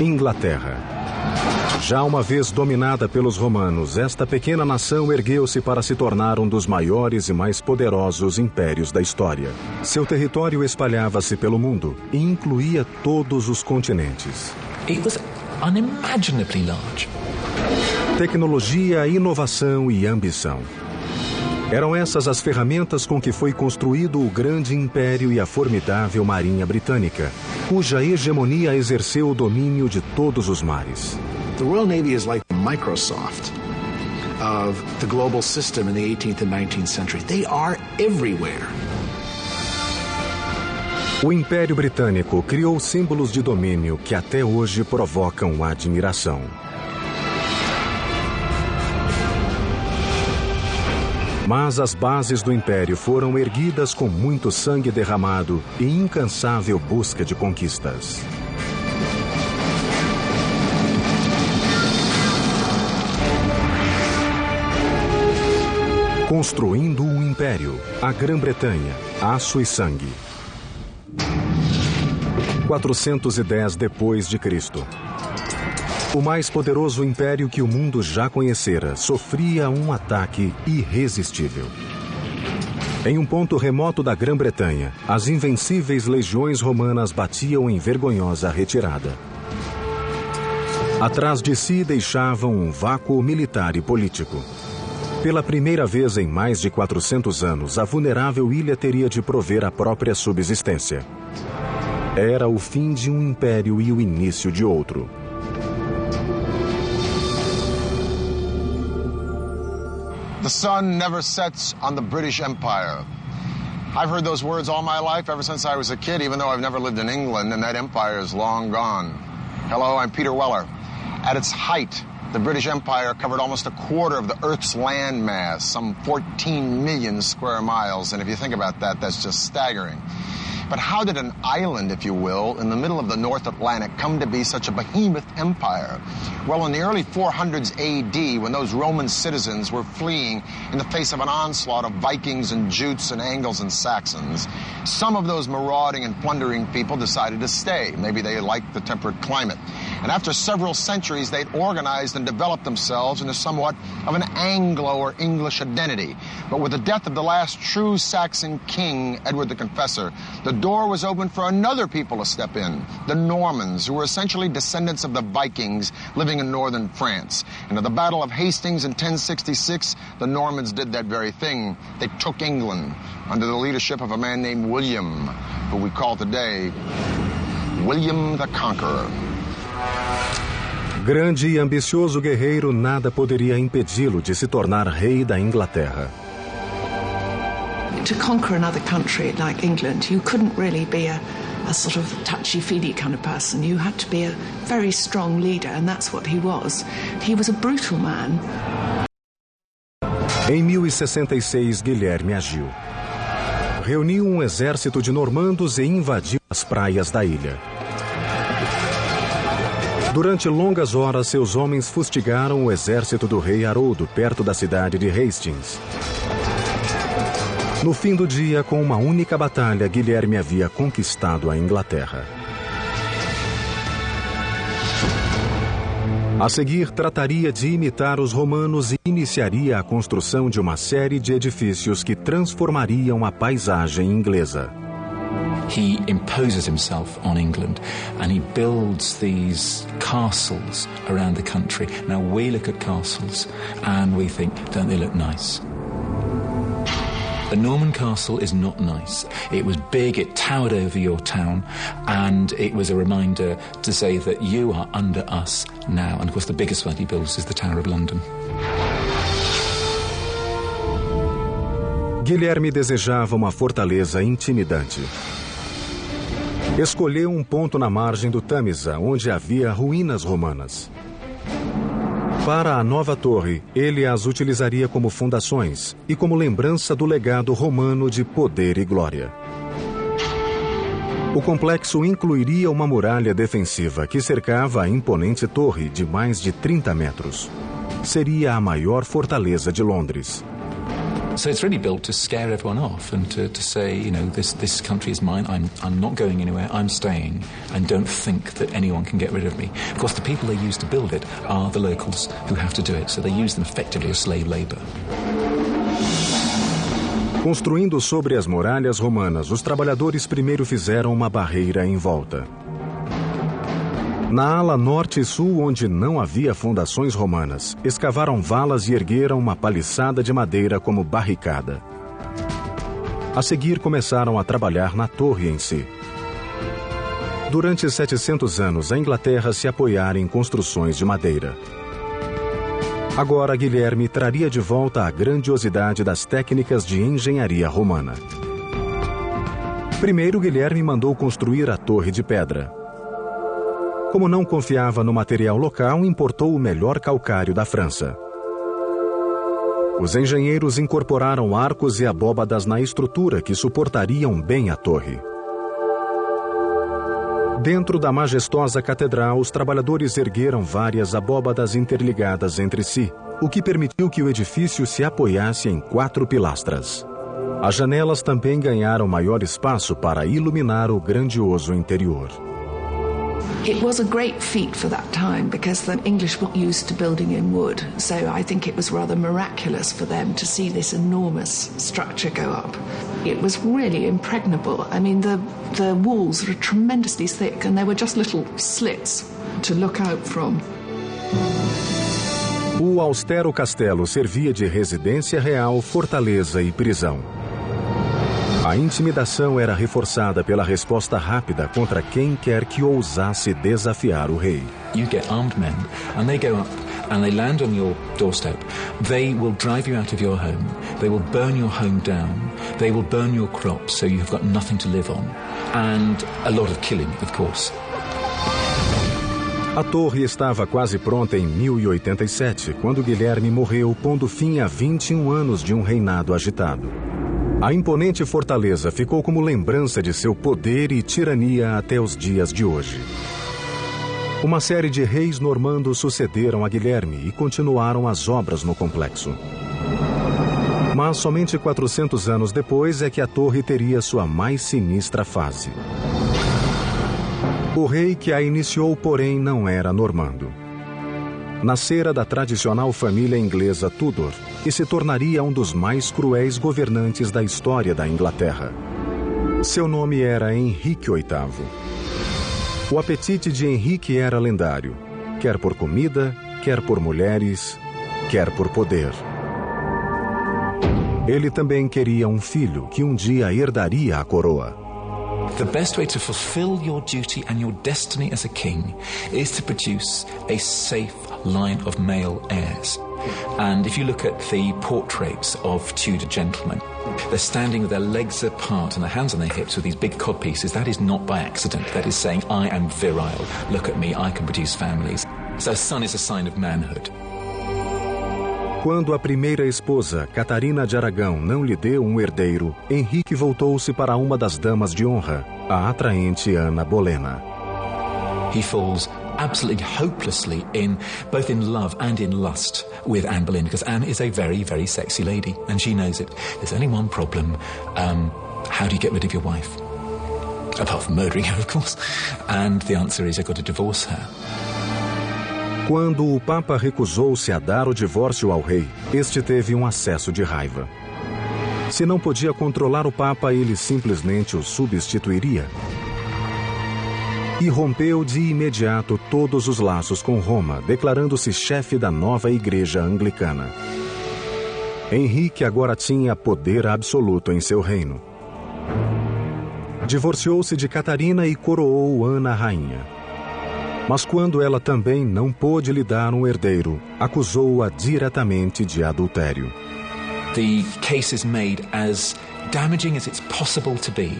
Inglaterra. Já uma vez dominada pelos romanos, esta pequena nação ergueu-se para se tornar um dos maiores e mais poderosos impérios da história. Seu território espalhava-se pelo mundo e incluía todos os continentes. It was unimaginably large. Tecnologia, inovação e ambição. Eram essas as ferramentas com que foi construído o grande império e a formidável marinha britânica, cuja hegemonia exerceu o domínio de todos os mares. The Royal Navy is like the Microsoft of the global system in the 18th and 19th century. They are everywhere. O Império Britânico criou símbolos de domínio que até hoje provocam admiração. Mas as bases do Império foram erguidas com muito sangue derramado e incansável busca de conquistas. Construindo um império, a Grã-Bretanha, aço e sangue. 410 depois de Cristo. O mais poderoso império que o mundo já conhecera sofria um ataque irresistível. Em um ponto remoto da Grã-Bretanha, as invencíveis legiões romanas batiam em vergonhosa retirada. Atrás de si deixavam um vácuo militar e político. Pela primeira vez em mais de 400 anos, a vulnerável ilha teria de prover a própria subsistência. Era o fim de um império e o início de outro. The sun never sets on the British Empire. I've heard those words all my life, ever since I was a kid, even though I've never lived in England, and that empire is long gone. Hello, I'm Peter Weller. At its height, the British Empire covered almost a quarter of the Earth's land mass, some 14 million square miles, and if you think about that, that's just staggering. But how did an island, if you will, in the middle of the North Atlantic come to be such a behemoth empire? Well, in the early 400s AD, when those Roman citizens were fleeing in the face of an onslaught of Vikings and Jutes and Angles and Saxons, some of those marauding and plundering people decided to stay. Maybe they liked the temperate climate. And after several centuries, they'd organized and developed themselves into somewhat of an Anglo or English identity. But with the death of the last true Saxon king, Edward the Confessor, the door was open for another people to step in, the Normans, who were essentially descendants of the Vikings living in northern France. And at the Battle of Hastings in 1066, the Normans did that very thing. They took England under the leadership of a man named William, who we call today William the Conqueror. Grande e ambicioso guerreiro, nada poderia impedi-lo de se tornar rei da Inglaterra. To conquer another country like England, you couldn't really be a sort of touchy-feely kind of person. You had to be a very strong leader, and that's what he was. He was a brutal man. Em 1066, Guilherme agiu. Reuniu um exército de normandos e invadiu as praias da ilha. Durante longas horas, seus homens fustigaram o exército do rei Haroldo perto da cidade de Hastings. No fim do dia, com uma única batalha, Guilherme havia conquistado a Inglaterra. A seguir, trataria de imitar os romanos e iniciaria a construção de uma série de edifícios que transformariam a paisagem inglesa. He imposes himself on England and he builds these castles around the country. Now we look at castles and we think, don't they look nice? A Norman castle is not nice. It was big, it towered over your town, and it was a reminder to say that you are under us now. And of course the biggest one he builds is the Tower of London. Guilherme desejava uma fortaleza intimidante. Escolheu um ponto na margem do Tâmisa, onde havia ruínas romanas. Para a nova torre, ele as utilizaria como fundações e como lembrança do legado romano de poder e glória. O complexo incluiria uma muralha defensiva que cercava a imponente torre de mais de 30 metros. Seria a maior fortaleza de Londres. So it's really built to scare everyone off and to say, you know, this country is mine, I'm not going anywhere, I'm staying, and don't think that anyone can get rid of me. Of course, the people they use to build it are the locals who have to do it, so they use them effectively as slave labor. Construindo sobre as muralhas romanas, os trabalhadores primeiro fizeram uma barreira em volta. Na ala norte e sul, onde não havia fundações romanas, escavaram valas e ergueram uma paliçada de madeira como barricada. A seguir, começaram a trabalhar na torre em si. Durante 700 anos, a Inglaterra se apoiara em construções de madeira. Agora, Guilherme traria de volta a grandiosidade das técnicas de engenharia romana. Primeiro, Guilherme mandou construir a torre de pedra. Como não confiava no material local, importou o melhor calcário da França. Os engenheiros incorporaram arcos e abóbadas na estrutura que suportariam bem a torre. Dentro da majestosa catedral, os trabalhadores ergueram várias abóbadas interligadas entre si, o que permitiu que o edifício se apoiasse em 4 pilastras. As janelas também ganharam maior espaço para iluminar o grandioso interior. It was a great feat for that time because the English were used to building in wood, so I think it was rather miraculous for them to see this enormous structure go up. It was really impregnable. I mean, the walls were tremendously thick and there were just little slits to look out from. O austero castelo servia de residência real, fortaleza e prisão. A intimidação era reforçada pela resposta rápida contra quem quer que ousasse desafiar o rei. You get armed men, and they go up and they land on your doorstep. They will drive you out of your home. They will burn your home down. They will burn your crops, so you've got nothing to live on. And a lot of killing, of course. A torre estava quase pronta em 1087, quando Guilherme morreu, pondo fim a 21 anos de um reinado agitado. A imponente fortaleza ficou como lembrança de seu poder e tirania até os dias de hoje. Uma série de reis normandos sucederam a Guilherme e continuaram as obras no complexo. Mas somente 400 anos depois é que a torre teria sua mais sinistra fase. O rei que a iniciou, porém, não era normando. Nascera da tradicional família inglesa Tudor e se tornaria um dos mais cruéis governantes da história da Inglaterra. Seu nome era Henrique VIII. O apetite de Henrique era lendário, quer por comida, quer por mulheres, quer por poder. Ele também queria um filho que um dia herdaria a coroa. The best way to fulfill your duty and your destiny as a king is to produce a safe line of male heirs. And if you look at the portraits of Tudor gentlemen, they're standing with their legs apart and their hands on their hips with these big codpieces. That is not by accident. That is saying, I am virile. Look at me, I can produce families. So son is a sign of manhood. Quando a primeira esposa, Catarina de Aragão, não lhe deu um herdeiro, Henrique voltou-se para uma das damas de honra, a atraente Ana Bolena. He falls absolutely hopelessly both in love and in lust with Anne Boleyn, because Anne is a very, very sexy lady, and she knows it. There's only one problem. How do you get rid of your wife? Apart from murdering her, of course. And the answer is, I've got to divorce her. Quando o Papa recusou-se a dar o divórcio ao rei, este teve um acesso de raiva. Se não podia controlar o Papa, ele simplesmente o substituiria. E rompeu de imediato todos os laços com Roma, declarando-se chefe da nova igreja anglicana. Henrique agora tinha poder absoluto em seu reino. Divorciou-se de Catarina e coroou Ana rainha. Mas quando ela também não pôde lhe dar um herdeiro, acusou-a diretamente de adultério. The case is made as damaging as it's possible to be,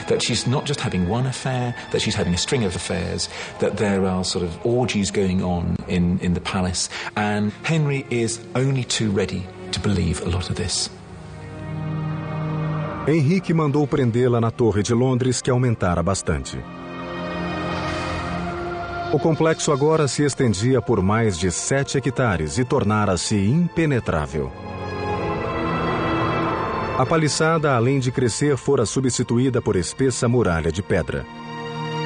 that she's not just having one affair, that she's having a string of affairs, that there are sort of orgies going on in the palace, and Henry is only too ready to believe a lot of this. Henrique mandou prendê-la na Torre de Londres, que aumentara bastante. O complexo agora se estendia por mais de 7 hectares e tornara-se impenetrável. A paliçada, além de crescer, fora substituída por espessa muralha de pedra.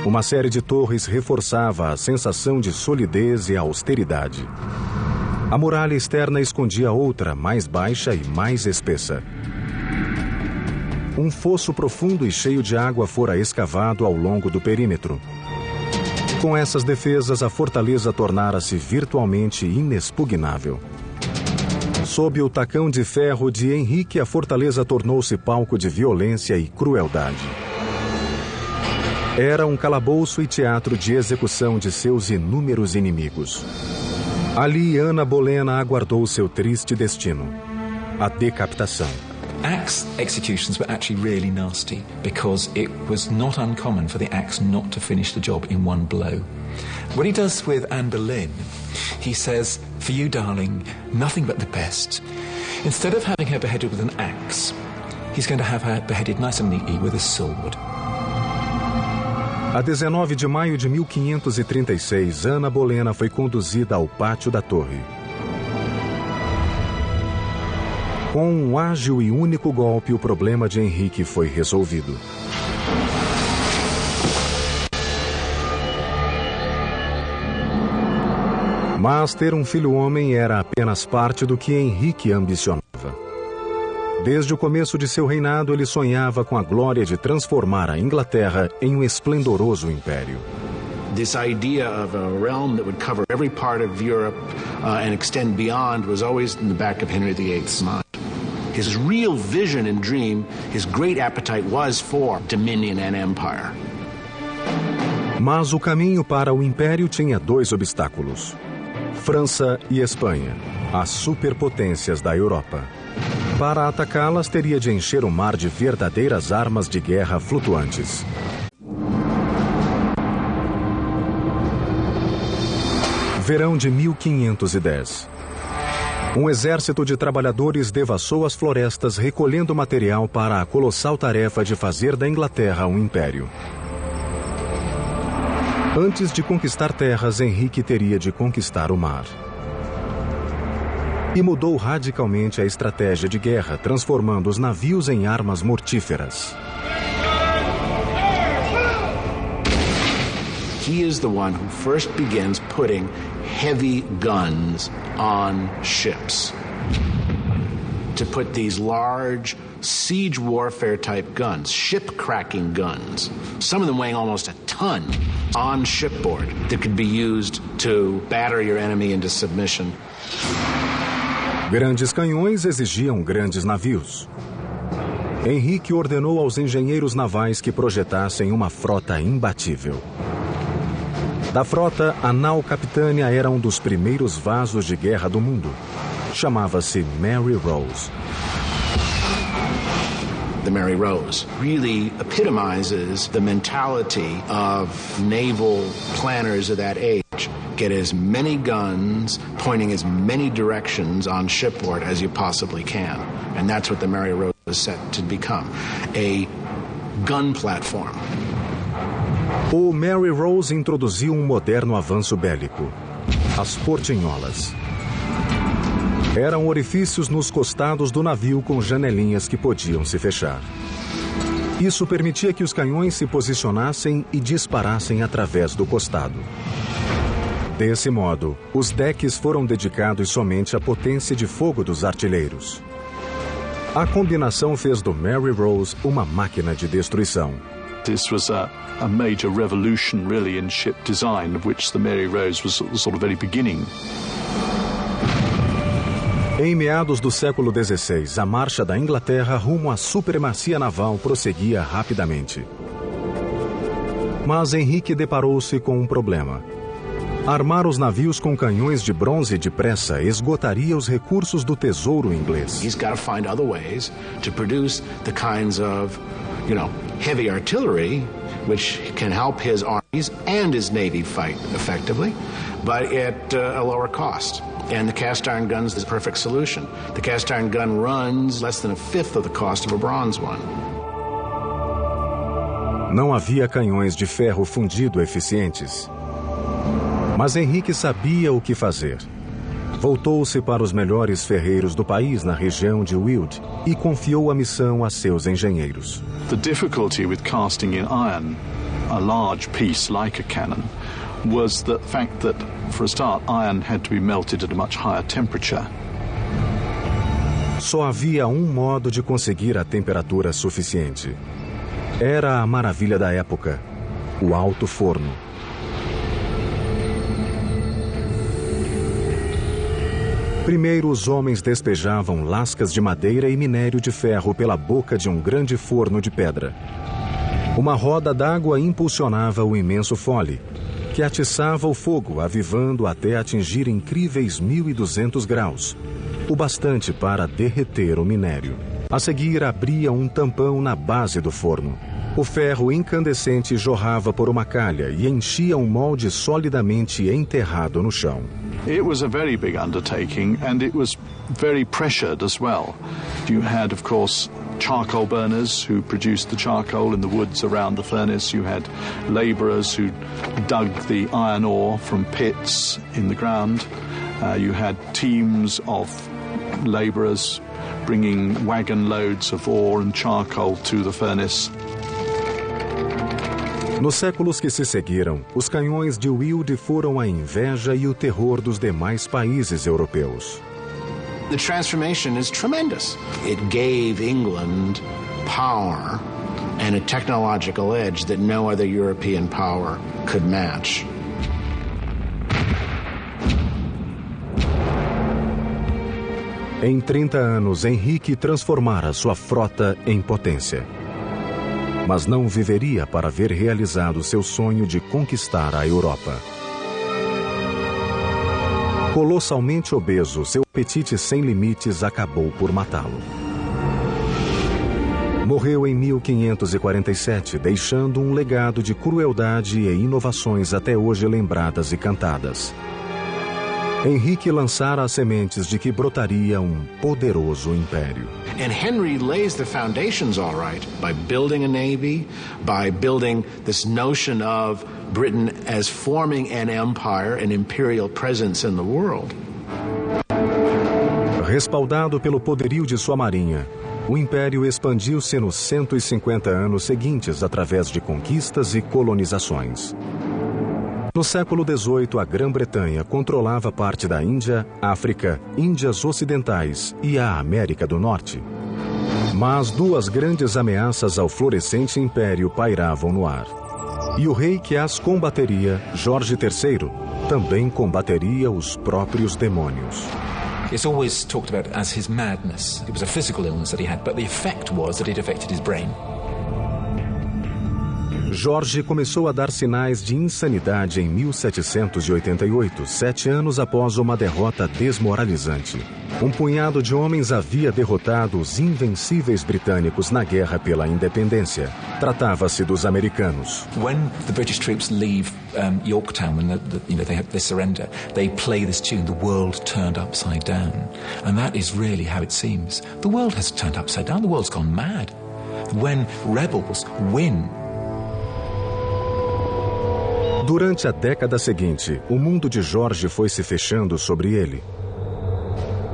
Uma série de torres reforçava a sensação de solidez e austeridade. A muralha externa escondia outra, mais baixa e mais espessa. Um fosso profundo e cheio de água fora escavado ao longo do perímetro. Com essas defesas, a fortaleza tornara-se virtualmente inexpugnável. Sob o tacão de ferro de Henrique, a fortaleza tornou-se palco de violência e crueldade. Era um calabouço e teatro de execução de seus inúmeros inimigos. Ali, Ana Bolena aguardou seu triste destino: a decapitação. Axe executions were actually really nasty because it was not uncommon for the axe not to finish the job in one blow. What he does with Anne Boleyn, he says, "For you, darling, nothing but the best." Instead of having her beheaded with an axe, he's going to have her beheaded nice and neatly with a sword. A 19 de maio de 1536, Ana Bolena foi conduzida ao pátio da torre. Com um ágil e único golpe, o problema de Henrique foi resolvido. Mas ter um filho homem era apenas parte do que Henrique ambicionava. Desde o começo de seu reinado, ele sonhava com a glória de transformar a Inglaterra em um esplendoroso império. This idea of a realm that would cover every part of Europe and extend beyond was always in the back of Henry VIII's mind. His real vision and dream, his great appetite was for dominion and empire. Mas o caminho para o império tinha dois obstáculos: França e Espanha, as superpotências da Europa. Para atacá-las, teria de encher o mar de verdadeiras armas de guerra flutuantes. Verão de 1510. Um exército de trabalhadores devassou as florestas recolhendo material para a colossal tarefa de fazer da Inglaterra um império. Antes de conquistar terras, Henrique teria de conquistar o mar. E mudou radicalmente a estratégia de guerra, transformando os navios em armas mortíferas. He is the one who first begins putting heavy guns on ships. To put these large siege warfare type guns, ship cracking guns, some of them weighing almost a ton, on shipboard that could be used to batter your enemy into submission. Grandes canhões exigiam grandes navios. Henrique ordenou aos engenheiros navais que projetassem uma frota imbatível. Da frota, a nau Capitânia era um dos primeiros vasos de guerra do mundo. Chamava-se Mary Rose. The Mary Rose really epitomizes the mentality of naval planners of that age. Get as many guns pointing as many directions on shipboard as you possibly can. And that's what the Mary Rose is set to become, a gun platform. O Mary Rose introduziu um moderno avanço bélico: as portinholas. Eram orifícios nos costados do navio com janelinhas que podiam se fechar. Isso permitia que os canhões se posicionassem e disparassem através do costado. Desse modo, os decks foram dedicados somente à potência de fogo dos artilheiros. A combinação fez do Mary Rose uma máquina de destruição. This was a major revolution, really, in ship design, of which the Mary Rose was sort of very beginning. Em meados do século XVI, a marcha da Inglaterra rumo à supremacia naval prosseguia rapidamente. Mas Henrique deparou-se com um problema. Armar os navios com canhões de bronze depressa esgotaria os recursos do tesouro inglês. He's got to find other ways to produce the kinds of, heavy artillery, which can help his armies and his navy fight effectively, but at a lower cost. And the cast iron gun is the perfect solution. The cast iron gun runs less than a fifth of the cost of a bronze one. Não havia canhões de ferro fundido eficientes. Mas Henrique sabia o que fazer. Voltou-se para os melhores ferreiros do país na região de Weald e confiou a missão a seus engenheiros. The difficulty with casting in iron a large piece like a cannon was the fact that, for a start, iron had to be melted at a much higher temperature. Só havia um modo de conseguir a temperatura suficiente. Era a maravilha da época, o alto forno. Primeiro, os homens despejavam lascas de madeira e minério de ferro pela boca de um grande forno de pedra. Uma roda d'água impulsionava o imenso fole, que atiçava o fogo, avivando até atingir incríveis 1.200 graus, o bastante para derreter o minério. A seguir, abria um tampão na base do forno. O ferro incandescente jorrava por uma calha e enchia um molde solidamente enterrado no chão. It was a very big undertaking, and it was very pressured as well. You had, of course, charcoal burners who produced the charcoal in the woods around the furnace. You had labourers who dug the iron ore from pits in the ground. You had teams of labourers bringing wagon loads of ore and charcoal to the furnace. Nos séculos que se seguiram, os canhões de Weald foram a inveja e o terror dos demais países europeus. The transformation is tremendous. It gave England power and a technological edge that no other European power could match. Em 30 anos, Henrique transformara sua frota em potência. Mas não viveria para ver realizado seu sonho de conquistar a Europa. Colossalmente obeso, seu apetite sem limites acabou por matá-lo. Morreu em 1547, deixando um legado de crueldade e inovações até hoje lembradas e cantadas. Henrique lançara as sementes de que brotaria um poderoso império. And Henry lays the foundations all right by building a navy, by building this notion of Britain as forming an empire, an imperial presence in the world. Respaldado pelo poderio de sua marinha, o império expandiu-se nos 150 anos seguintes através de conquistas e colonizações. No século XVIII, a Grã-Bretanha controlava parte da Índia, África, Índias Ocidentais e a América do Norte. Mas duas grandes ameaças ao florescente império pairavam no ar. E o rei que as combateria, Jorge III, também combateria os próprios demônios. It's always talked about as his madness. It was a physical illness that he had, but the effect was that it affected his brain. Jorge começou a dar sinais de insanidade em 1788, 7 anos após uma derrota desmoralizante. Um punhado de homens havia derrotado os invencíveis britânicos na guerra pela independência. Tratava-se dos americanos. When the British troops leave Yorktown, when they surrender, they play this tune, "The World Turned Upside Down," and that is really how it seems. The world has turned upside down. The world's gone mad. When rebels win. Durante a década seguinte, o mundo de Jorge foi se fechando sobre ele.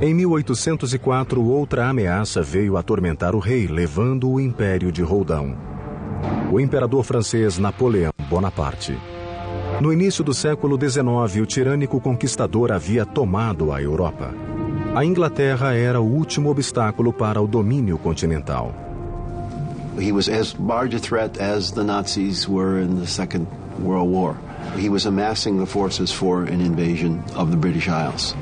Em 1804, outra ameaça veio atormentar o rei, levando o Império de Roldão. O imperador francês Napoleão Bonaparte. No início do século XIX, o tirânico conquistador havia tomado a Europa. A Inglaterra era o último obstáculo para o domínio continental. He was as large a threat as the Nazis were in the Second World War. He was amassing the forces for an invasion of the British Isles.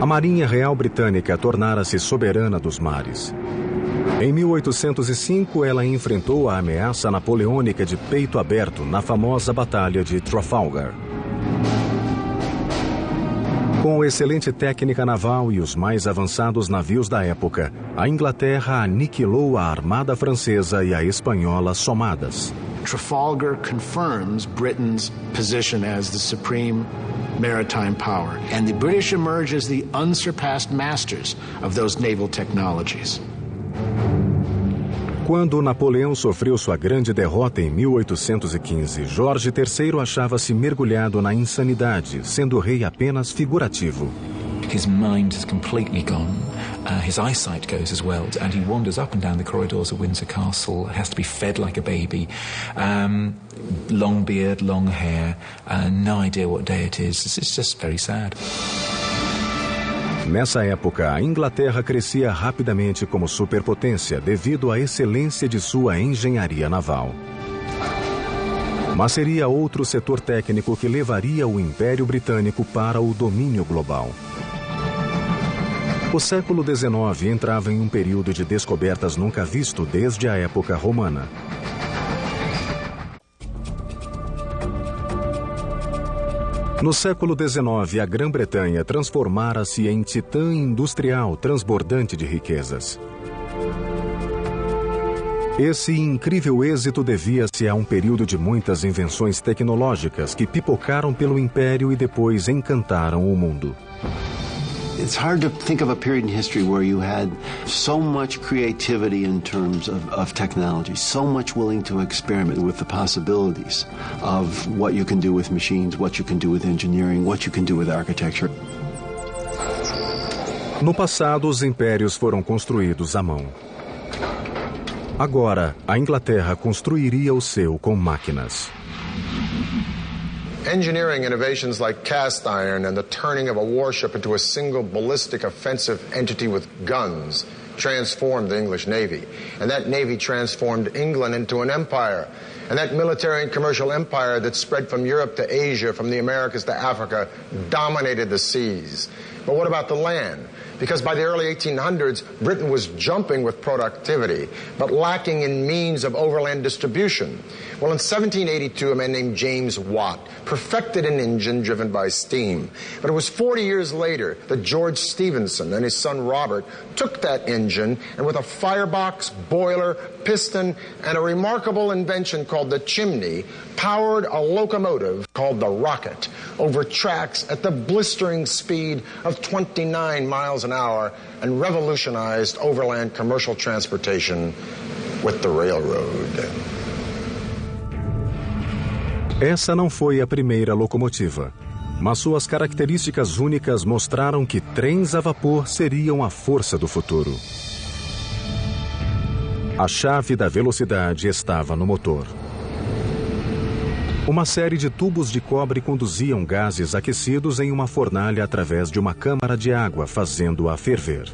A Marinha Real Britânica tornara-se soberana dos mares. Em 1805, ela enfrentou a ameaça napoleônica de peito aberto na famosa Batalha de Trafalgar. Com excelente técnica naval e os mais avançados navios da época, a Inglaterra aniquilou a armada francesa e a espanhola somadas. Trafalgar confirms Britain's position as the supreme maritime power, and the British emerge as the unsurpassed masters of those naval technologies. Quando Napoleão sofreu sua grande derrota em 1815, Jorge III achava-se mergulhado na insanidade, sendo rei apenas figurativo. His mind is completely gone. His eyesight goes as well, and he wanders up and down the corridors of Windsor Castle. Has to be fed like a baby. Long beard, long hair, no idea what day it is. It's just very sad. Nessa época, a Inglaterra crescia rapidamente como superpotência devido à excelência de sua engenharia naval. Mas seria outro setor técnico que levaria o Império Britânico para o domínio global. O século XIX entrava em um período de descobertas nunca visto desde a época romana. No século XIX, a Grã-Bretanha transformara-se em titã industrial transbordante de riquezas. Esse incrível êxito devia-se a um período de muitas invenções tecnológicas que pipocaram pelo império e depois encantaram o mundo. It's hard to think of a period in history where you had so much creativity in terms of technology, so much willing to experiment with the possibilities of what you can do with machines, what you can do with engineering, what you can do with architecture. No passado, os impérios foram construídos à mão. Agora, a Inglaterra construiria o seu com máquinas. Engineering innovations like cast iron and the turning of a warship into a single ballistic offensive entity with guns transformed the English Navy. And that Navy transformed England into an empire. And that military and commercial empire that spread from Europe to Asia, from the Americas to Africa, dominated the seas. But what about the land? Because by the early 1800s, Britain was jumping with productivity, but lacking in means of overland distribution. Well, in 1782, a man named James Watt perfected an engine driven by steam. But it was 40 years later that George Stephenson and his son Robert took that engine and with a firebox, boiler, piston, and a remarkable invention called the chimney, powered a locomotive called the Rocket over tracks at the blistering speed of 29 miles an hour and revolutionized overland commercial transportation with the railroad. Essa não foi a primeira locomotiva, mas suas características únicas mostraram que trens a vapor seriam a força do futuro. A chave da velocidade estava no motor. Uma série de tubos de cobre conduziam gases aquecidos em uma fornalha através de uma câmara de água, fazendo-a ferver.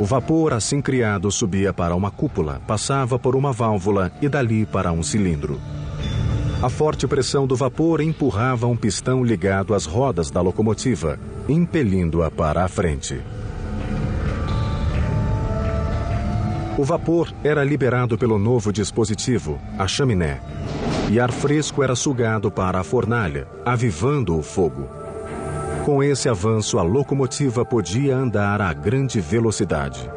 O vapor assim criado subia para uma cúpula, passava por uma válvula e dali para um cilindro. A forte pressão do vapor empurrava um pistão ligado às rodas da locomotiva, impelindo-a para a frente. O vapor era liberado pelo novo dispositivo, a chaminé, e ar fresco era sugado para a fornalha, avivando o fogo. Com esse avanço, a locomotiva podia andar a grande velocidade.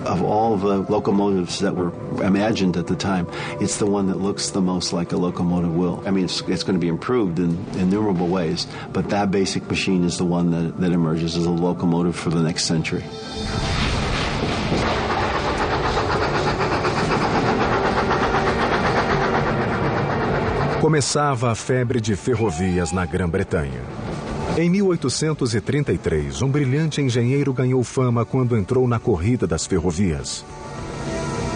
Of all the locomotives that were imagined at the time, it's the one that looks the most like a locomotive will. I mean, it's going to be improved in innumerable ways, but that basic machine is the one that emerges as a locomotive for the next century. Começava a febre de ferrovias na Grã-Bretanha. Em 1833, um brilhante engenheiro ganhou fama quando entrou na corrida das ferrovias.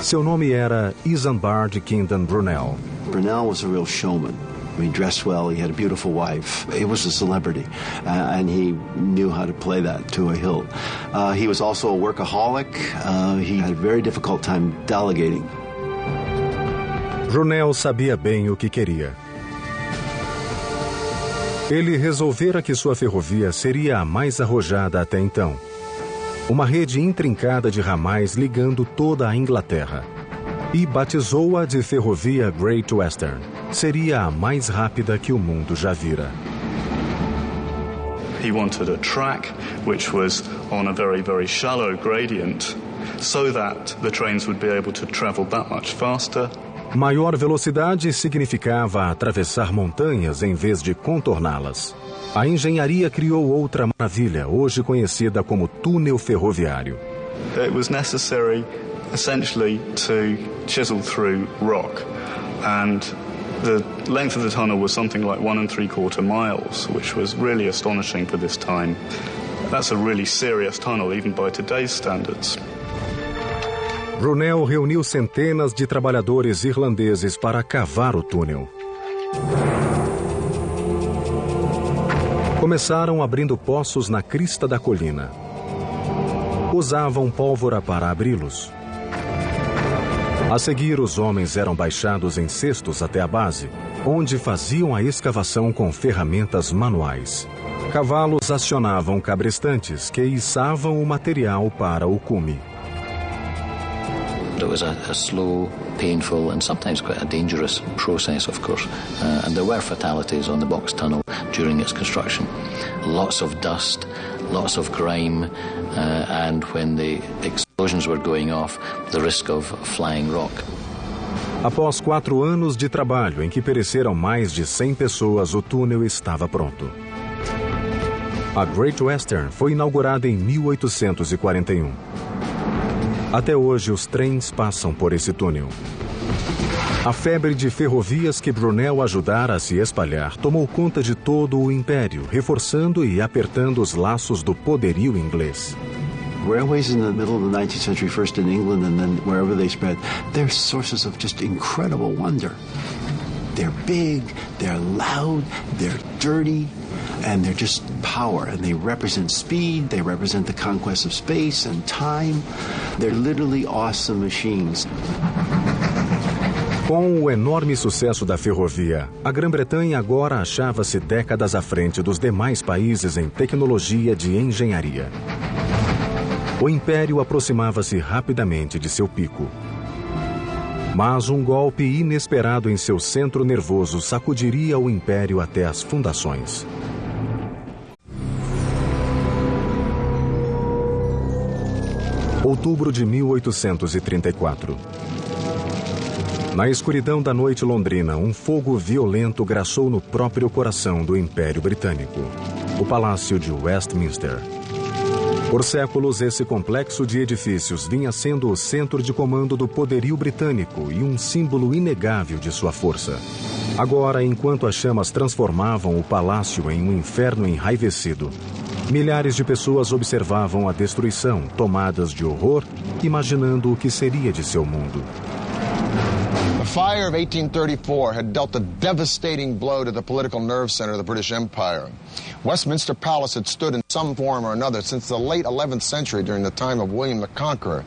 Seu nome era Isambard Kingdon Brunel. Brunel was a real showman. He dressed well, he had a beautiful wife. He was a celebrity, and he knew how to play that to a hilt. He was also a workaholic. He had a very difficult time delegating. Brunel sabia bem o que queria. Ele resolvera que sua ferrovia seria a mais arrojada até então. Uma rede intrincada de ramais ligando toda a Inglaterra. E batizou-a de Ferrovia Great Western. Seria a mais rápida que o mundo já vira. He wanted a track which was on a very, very shallow gradient so that the trains would be able to travel that much faster. Maior velocidade significava atravessar montanhas em vez de contorná-las. A engenharia criou outra maravilha, hoje conhecida como túnel ferroviário. It was necessary, essentially, to chisel through rock, and the length of the tunnel was something like 1 3/4 miles, which was really astonishing for this time. That's a really serious tunnel, even by today's standards. Brunel reuniu centenas de trabalhadores irlandeses para cavar o túnel. Começaram abrindo poços na crista da colina. Usavam pólvora para abri-los. A seguir, os homens eram baixados em cestos até a base, onde faziam a escavação com ferramentas manuais. Cavalos acionavam cabrestantes que içavam o material para o cume. It was a slow, painful and sometimes quite a dangerous process, of course. And there were fatalities on the box tunnel during its construction. Lots of dust, lots of grime, and when the explosions were going off, the risk of flying rock. Após 4 anos de trabalho em que pereceram mais de 100 pessoas, o túnel estava pronto. A Great Western foi inaugurada em 1841. Até hoje, os trens passam por esse túnel. A febre de ferrovias que Brunel ajudara a se espalhar tomou conta de todo o império, reforçando e apertando os laços do poderio inglês. Railways in the middle of the 19th century, first in England and then wherever they spread, they're sources of just incredible wonder. They're big, they're loud, they're dirty, and they're just power, and they represent speed, they represent the conquest of space and time. They're literally awesome machines. Com o enorme sucesso da ferrovia, a Grã-Bretanha agora achava-se décadas à frente dos demais países em tecnologia de engenharia. O império aproximava-se rapidamente de seu pico. Mas um golpe inesperado em seu centro nervoso sacudiria o império até as fundações. Outubro de 1834. Na escuridão da noite londrina, um fogo violento graçou no próprio coração do Império Britânico, o Palácio de Westminster. Por séculos, esse complexo de edifícios vinha sendo o centro de comando do poderio britânico e um símbolo inegável de sua força. Agora, enquanto as chamas transformavam o palácio em um inferno enraivecido, milhares de pessoas observavam a destruição, tomadas de horror, imaginando o que seria de seu mundo. The fire of 1834 had dealt a devastating blow to the political nerve center of the British Empire. Westminster Palace had stood in some form or another since the late 11th century during the time of William the Conqueror.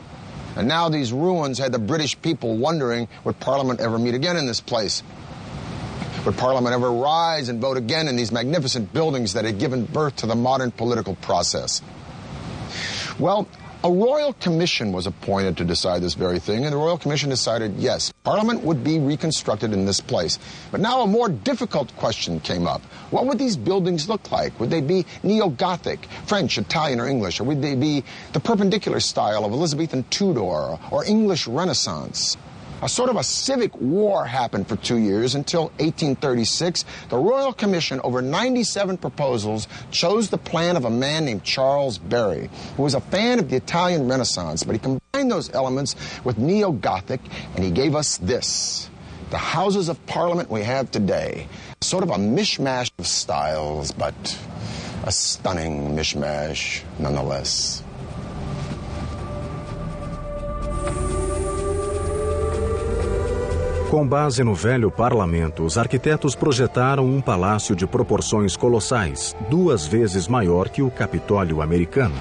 And now these ruins had the British people wondering, would Parliament ever meet again in this place? Would Parliament ever rise and vote again in these magnificent buildings that had given birth to the modern political process? Well, a royal commission was appointed to decide this very thing, and the royal commission decided, yes, Parliament would be reconstructed in this place. But now a more difficult question came up. What would these buildings look like? Would they be neo-Gothic, French, Italian, or English? Or would they be the perpendicular style of Elizabethan Tudor or English Renaissance? A sort of a civic war happened for 2 years until 1836. The Royal Commission, over 97 proposals, chose the plan of a man named Charles Barry, who was a fan of the Italian Renaissance, but he combined those elements with neo-Gothic, and he gave us this, the Houses of Parliament we have today. Sort of a mishmash of styles, but a stunning mishmash nonetheless. Com base no velho parlamento, os arquitetos projetaram um palácio de proporções colossais, 2 vezes maior que o Capitólio americano.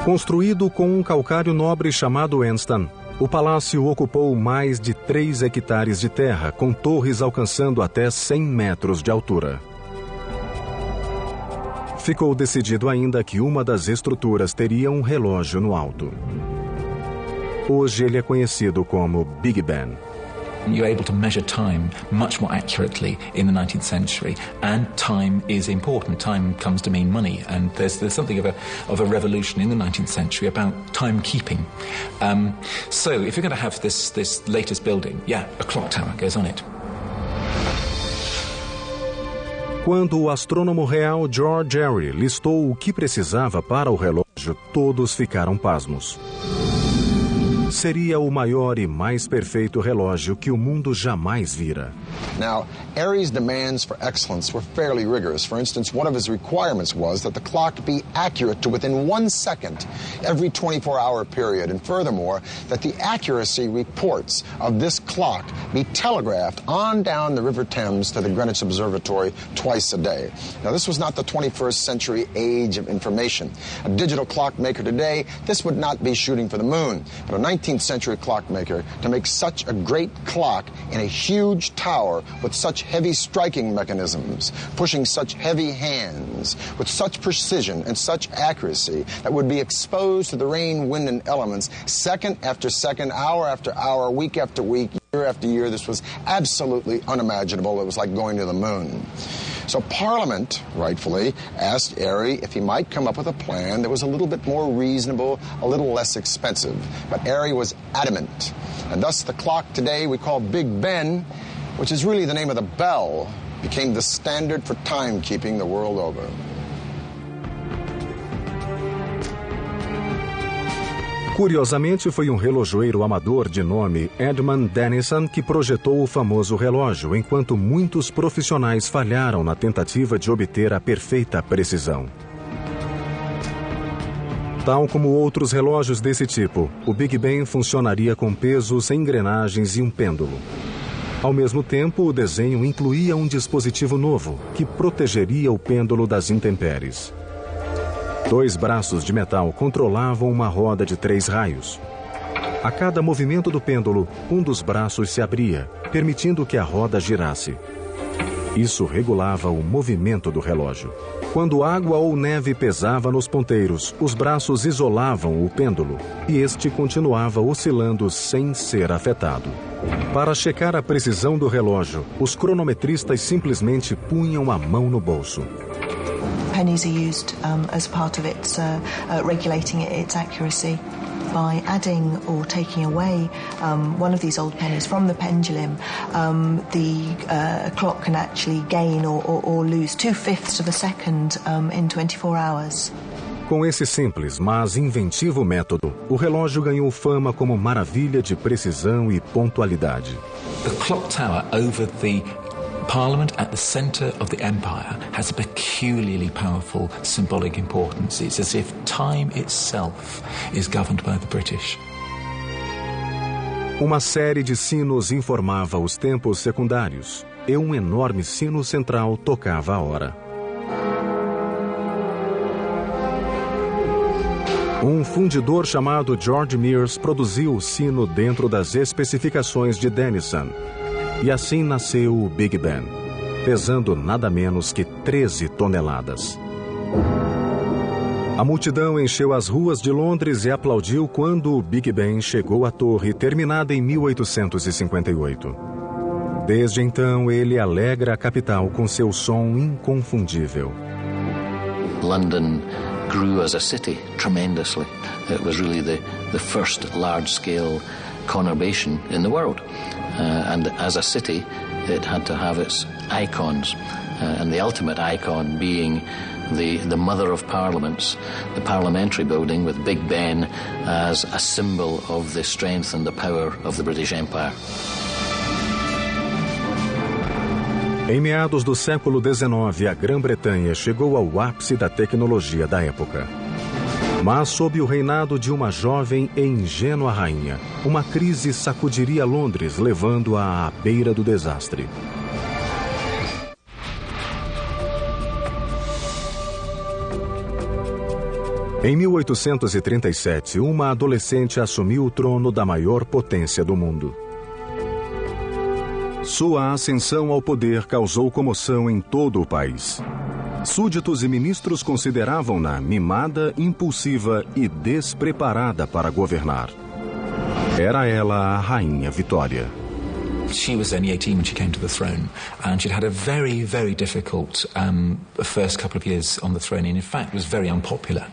Construído com um calcário nobre chamado Anston, o palácio ocupou mais de 3 hectares de terra, com torres alcançando até 100 metros de altura. Ficou decidido ainda que uma das estruturas teria um relógio no alto. Hoje ele é conhecido como Big Ben. You're able to measure time much more accurately in the 19th century, and time is important. Time comes to mean money, and there's something of a revolution in the 19th century about timekeeping. So if you're going to have this latest building, a clock tower goes on it. Quando o astrônomo real George Airy listou o que precisava para o relógio, todos ficaram pasmos. Seria o maior e mais perfeito relógio que o mundo jamais vira. Now, Airy's demands for excellence were fairly rigorous. For instance, one of his requirements was that the clock be accurate to within 1 second every 24-hour period. And furthermore, that the accuracy reports of this clock be telegraphed on down the River Thames to the Greenwich Observatory twice a day. Now, this was not the 21st century age of information. A digital clockmaker today, this would not be shooting for the moon. But a 19th century clockmaker, to make such a great clock in a huge tower with such heavy striking mechanisms, pushing such heavy hands, with such precision and such accuracy that would be exposed to the rain, wind, and elements second after second, hour after hour, week after week, year after year. This was absolutely unimaginable. It was like going to the moon. So Parliament, rightfully, asked Airy if he might come up with a plan that was a little bit more reasonable, a little less expensive. But Airy was adamant. And thus the clock today we call Big Ben, which is really the name of the bell, became the standard for timekeeping the world over. Curiosamente, foi um relojoeiro amador de nome Edmund Denison que projetou o famoso relógio, enquanto muitos profissionais falharam na tentativa de obter a perfeita precisão. Tal como outros relógios desse tipo, o Big Ben funcionaria com pesos, engrenagens e um pêndulo. Ao mesmo tempo, o desenho incluía um dispositivo novo, que protegeria o pêndulo das intempéries. 2 braços de metal controlavam uma roda de 3 raios. A cada movimento do pêndulo, um dos braços se abria, permitindo que a roda girasse. Isso regulava o movimento do relógio. Quando água ou neve pesava nos ponteiros, os braços isolavam o pêndulo e este continuava oscilando sem ser afetado. Para checar a precisão do relógio, os cronometristas simplesmente punham a mão no bolso. Pennies are used as part of its regulating its accuracy. By adding or taking away one of these old pennies from the pendulum, the clock can actually gain or lose 2/5 of a second in 24 hours. Com esse simples, mas inventivo método, o relógio ganhou fama como maravilha de precisão e pontualidade. The clock tower over the Parliament at the centre of the empire has a peculiarly powerful symbolic importance. It's as if time itself is governed by the British. Uma série de sinos informava os tempos secundários e um enorme sino central tocava a hora. Um fundidor chamado George Mears produziu o sino dentro das especificações de Denison. E assim nasceu o Big Ben, pesando nada menos que 13 toneladas. A multidão encheu as ruas de Londres e aplaudiu quando o Big Ben chegou à torre, terminada em 1858. Desde então, ele alegra a capital com seu som inconfundível. London grew as a city tremendously. It was really the first large-scale conurbation in the world. And as a city, it had to have its icons, and the ultimate icon being the Mother of Parliaments, the Parliamentary Building with Big Ben as a symbol of the strength and the power of the British Empire. Em meados do século XIX, a Grã-Bretanha chegou ao ápice da tecnologia da época. Mas sob o reinado de uma jovem e ingênua rainha, uma crise sacudiria Londres, levando-a à beira do desastre. Em 1837, uma adolescente assumiu o trono da maior potência do mundo. Sua ascensão ao poder causou comoção em todo o país. Súditos e ministros consideravam-na mimada, impulsiva e despreparada para governar. Era ela a Rainha Vitória. She was only 18 when she came to the throne, and she'd had a very, very difficult first couple of years on the throne, and in fact was very unpopular.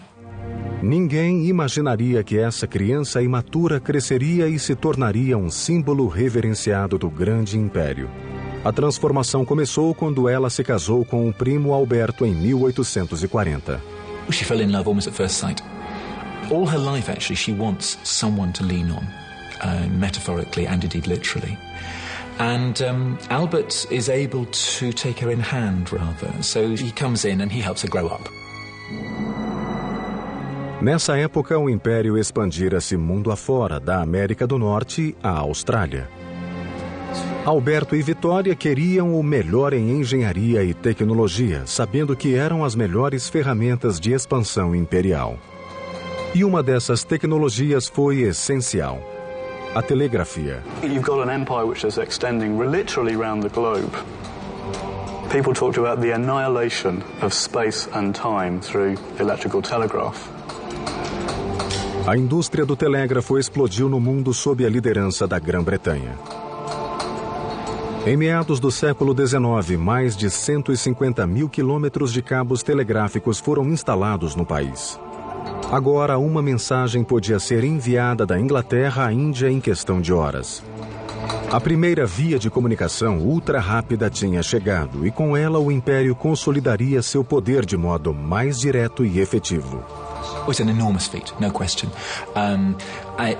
Ninguém imaginaria que essa criança imatura cresceria e se tornaria um símbolo reverenciado do grande império. A transformação começou quando ela se casou com o primo Alberto em 1840. She fell in love almost at first sight. All her life, actually, she wants someone to lean on, metaphorically and indeed literally. And Albert is able to take her in hand, rather. So he comes in and he helps her grow up. Nessa época, o Império expandira-se mundo afora, da América do Norte à Austrália. Alberto e Vitória queriam o melhor em engenharia e tecnologia, sabendo que eram as melhores ferramentas de expansão imperial. E uma dessas tecnologias foi essencial: a telegrafia. You've got an empire which is extending literally around the globe. People talked about the annihilation of space and time through electrical telegraph. A indústria do telégrafo explodiu no mundo sob a liderança da Grã-Bretanha. Em meados do século XIX, mais de 150 mil quilômetros de cabos telegráficos foram instalados no país. Agora, uma mensagem podia ser enviada da Inglaterra à Índia em questão de horas. A primeira via de comunicação ultra-rápida tinha chegado e com ela o Império consolidaria seu poder de modo mais direto e efetivo. It's an enormous feat, no question.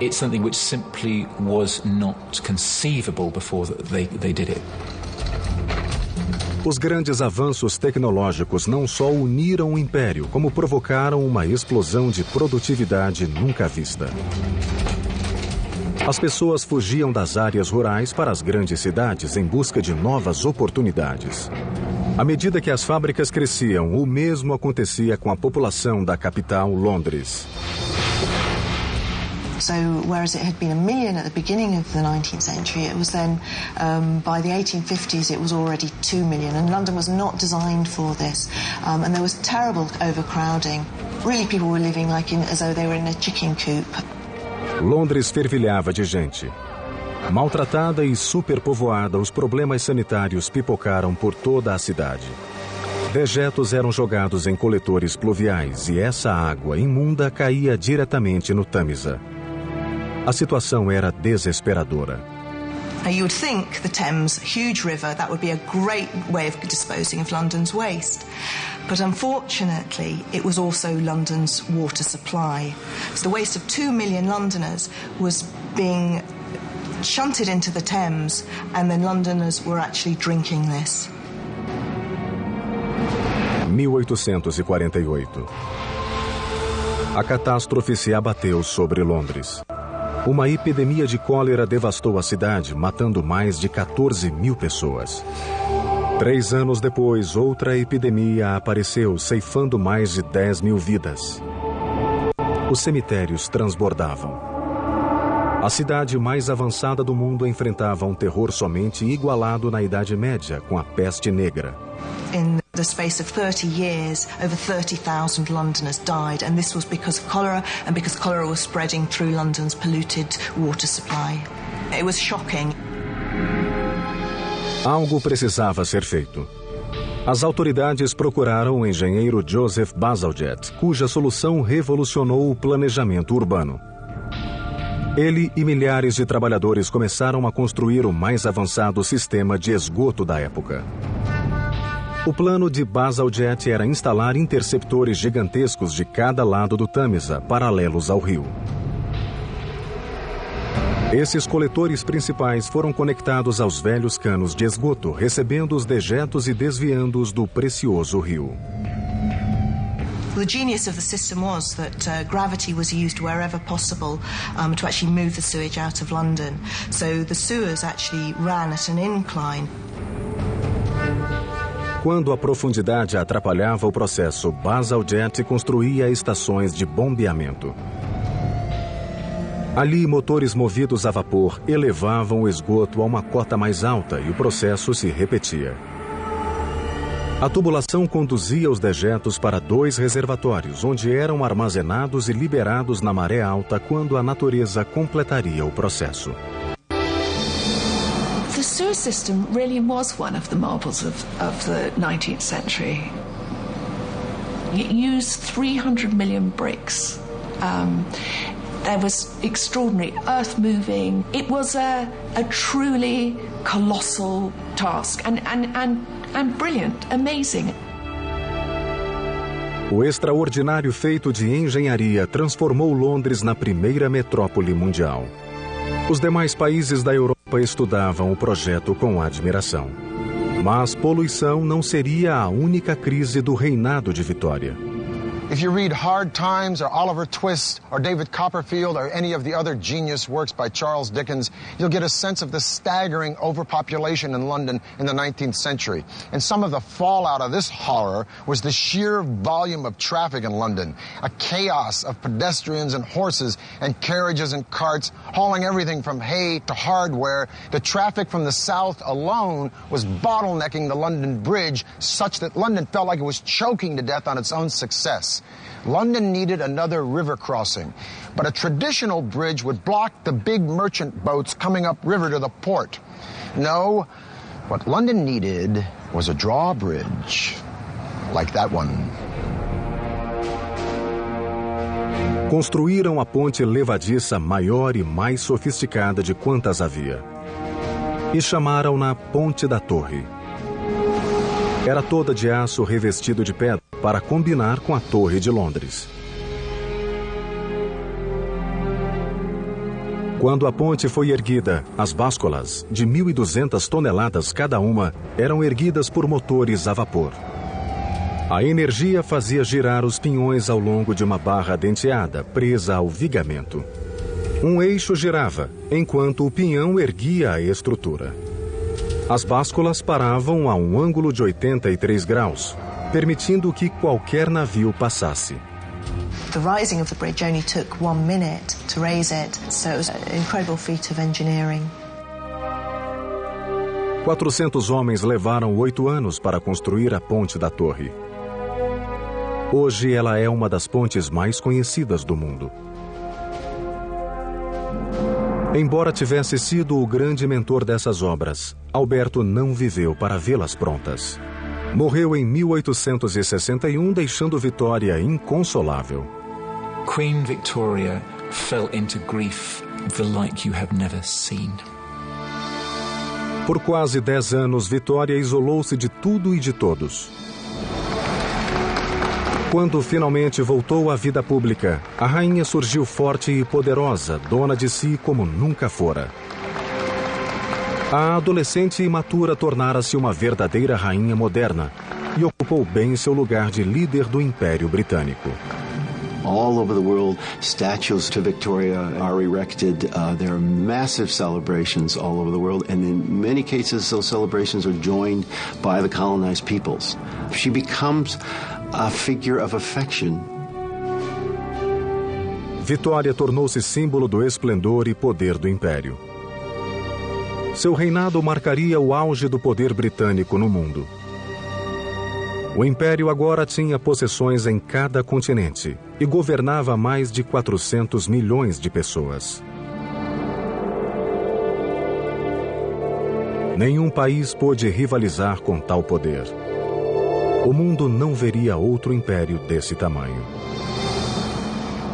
It's something which simply was not conceivable before they did it. Os grandes avanços tecnológicos não só uniram o Império, como provocaram uma explosão de produtividade nunca vista. As pessoas fugiam das áreas rurais para as grandes cidades em busca de novas oportunidades. À medida que as fábricas cresciam, o mesmo acontecia com a população da capital, Londres. So whereas it had been 1 million at the beginning of the 19th century, it was then, by the 1850s, it was already 2 million. And London was not designed for this. And there was terrible overcrowding. Really, people were living as though they were in a chicken coop. Londres fervilhava de gente. Maltratada e superpovoada, os problemas sanitários pipocaram por toda a cidade. Dejetos eram jogados em coletores pluviais e essa água imunda caía diretamente no Tâmisa. A situação era desesperadora. You would think the Thames, huge river, that would be a great way of disposing of London's waste. But unfortunately, it was also London's water supply. So the waste of 2 million Londoners was being shunted into the Thames, and then Londoners were actually drinking this. 1848. A catástrofe se abateu sobre Londres. Uma epidemia de cólera devastou a cidade, matando mais de 14 mil pessoas. 3 anos depois, outra epidemia apareceu, ceifando mais de 10 mil vidas. Os cemitérios transbordavam. A cidade mais avançada do mundo enfrentava um terror somente igualado na Idade Média, com a peste negra. In the space of 30 years, over 30,000 Londoners died, and this was because of cholera, and because cholera was spreading through London's polluted water supply. It was shocking. Algo precisava ser feito. As autoridades procuraram o engenheiro Joseph Bazalgette, cuja solução revolucionou o planejamento urbano. Ele e milhares de trabalhadores começaram a construir o mais avançado sistema de esgoto da época. O plano de Bazalgette era instalar interceptores gigantescos de cada lado do Tâmisa, paralelos ao rio. Esses coletores principais foram conectados aos velhos canos de esgoto, recebendo os dejetos e desviando-os do precioso rio. The genius of the system was that gravity was used wherever possible to actually move the sewage out of London. So the sewers actually ran at an incline. Quando a profundidade atrapalhava o processo, Bazalgette construía estações de bombeamento. Ali, motores movidos a vapor elevavam o esgoto a uma cota mais alta e o processo se repetia. A tubulação conduzia os dejetos para 2 reservatórios, onde eram armazenados e liberados na maré alta quando a natureza completaria o processo. The sewer system really was one of the marvels of the 19th century. It used 300 million bricks. There was extraordinary earth-moving. It was a truly colossal task and brilliant, amazing. O extraordinário feito de engenharia transformou Londres na primeira metrópole mundial. Os demais países da Europa estudavam o projeto com admiração. Mas poluição não seria a única crise do reinado de Vitória. If you read Hard Times or Oliver Twist or David Copperfield or any of the other genius works by Charles Dickens, you'll get a sense of the staggering overpopulation in London in the 19th century. And some of the fallout of this horror was the sheer volume of traffic in London, a chaos of pedestrians and horses and carriages and carts hauling everything from hay to hardware. The traffic from the south alone was bottlenecking the London Bridge such that London felt like it was choking to death on its own success. London needed another river crossing, but a traditional bridge would block the big merchant boats coming upriver to the port. No, what London needed was a drawbridge, like that one. Construíram a ponte levadiça maior e mais sofisticada de quantas havia. E chamaram-na Ponte da Torre. Era toda de aço revestido de pedra para combinar com a Torre de Londres. Quando a ponte foi erguida, as básculas, de 1.200 toneladas cada uma, eram erguidas por motores a vapor. A energia fazia girar os pinhões ao longo de uma barra denteada, presa ao vigamento. Um eixo girava, enquanto o pinhão erguia a estrutura. As básculas paravam a um ângulo de 83 graus, permitindo que qualquer navio passasse. The rising of the bridge only took 1 minute to raise it, so it was an incredible feat of engineering. 400 homens levaram 8 anos para construir a Ponte da Torre. Hoje ela é uma das pontes mais conhecidas do mundo. Embora tivesse sido o grande mentor dessas obras, Alberto não viveu para vê-las prontas. Morreu em 1861, deixando Vitória inconsolável. Queen Victoria fell into grief the like you have never seen. Por quase 10 anos, Vitória isolou-se de tudo e de todos. Quando finalmente voltou à vida pública, a rainha surgiu forte e poderosa, dona de si como nunca fora. A adolescente imatura tornara-se uma verdadeira rainha moderna e ocupou bem seu lugar de líder do Império Britânico. All over the world, statues to Victoria are erected. There are massive celebrations all over the world, and in many cases, those celebrations are joined by the colonized peoples. She becomes a figure of affection. Vitória tornou-se símbolo do esplendor e poder do Império. Seu reinado marcaria o auge do poder britânico no mundo. O Império agora tinha possessões em cada continente e governava mais de 400 milhões de pessoas. Nenhum país pôde rivalizar com tal poder. O mundo não veria outro império desse tamanho.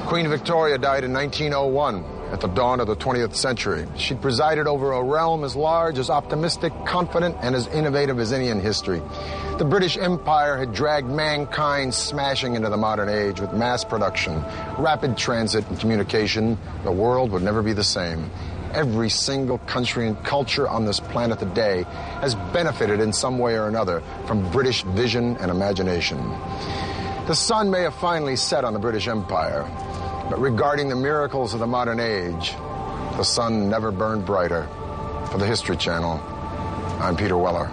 Queen Victoria died in 1901, at the dawn of the 20th century. She presided over a realm as large, as optimistic, confident, and as innovative as any in history. The British Empire had dragged mankind smashing into the modern age with mass production, rapid transit, and communication. The world would never be the same. Every single country and culture on this planet today has benefited in some way or another from British vision and imagination. The sun may have finally set on the British Empire, but regarding the miracles of the modern age, the sun never burned brighter. For the History Channel, I'm Peter Weller.